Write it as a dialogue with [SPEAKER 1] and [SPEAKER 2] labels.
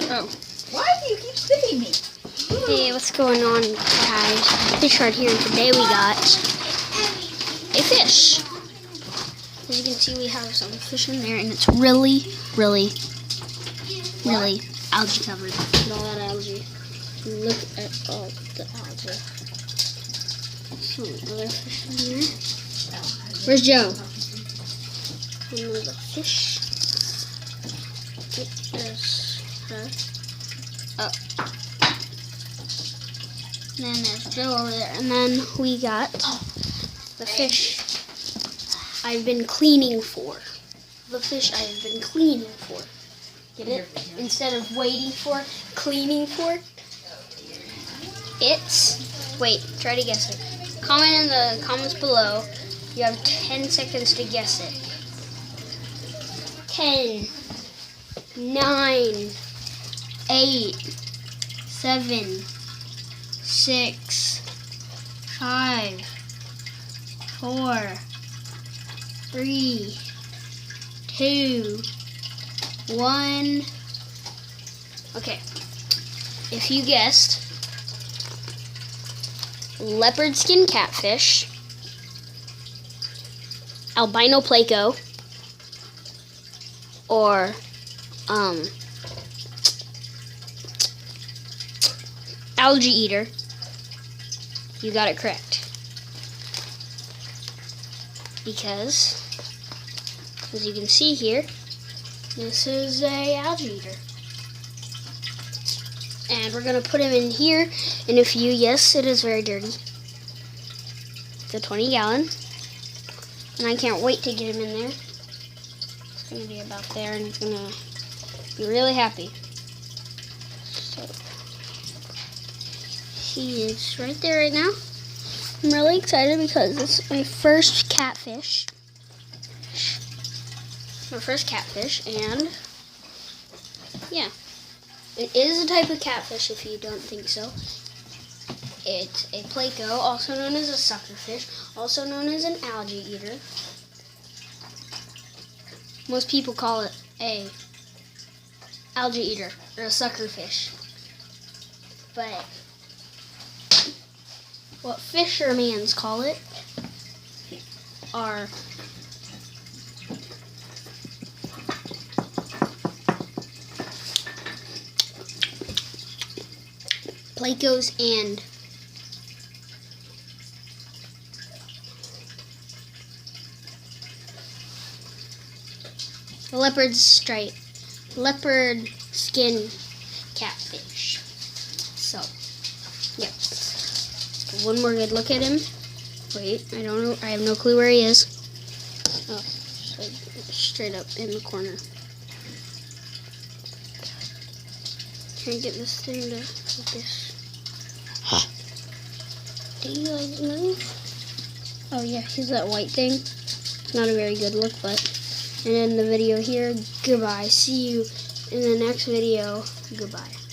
[SPEAKER 1] Oh.
[SPEAKER 2] Why do you keep sticking me?
[SPEAKER 1] Hey, what's going on, guys? Fish Art here, and today we got a fish. As you can see, we have some fish in there, and it's really algae covered. Look at all that algae. Look at all the algae. Some other fish in there. Where's Joe? Another fish. There's her. Oh. And then there's Joe over there. And then we got the fish I've been cleaning for. The fish I've been cleaning for. Get it? Instead of waiting for, cleaning for. It's, wait, try to guess it. Comment in the comments below. You have 10 seconds to guess it. 10, 9, 8, 7, 6, 5, 4, 3, 2, 1. Okay. If you guessed leopard skin catfish, albino pleco, or algae eater, you got it correct. Because, as you can see here, this is a algae eater. And we're going to put him in here in a few. Yes, it is very dirty. It's a 20-gallon. And I can't wait to get him in there. It's going to be about there, and he's going to be really happy. So, he is right there right now. I'm really excited because it's my first catfish. My first catfish, and yeah. It is a type of catfish if you don't think so. It's a pleco, also known as a suckerfish, also known as an algae eater. Most people call it a algae eater or a suckerfish. But what fishermans call it are plecos and leopard skin catfish. So, yeah. One more good look at him. Wait, I don't know. I have no clue where he is. Oh, straight up in the corner. Can I get this thing to focus? Do you guys move? Oh yeah, he's that white thing. It's not a very good look, but and in the video here, goodbye. See you in the next video. Goodbye.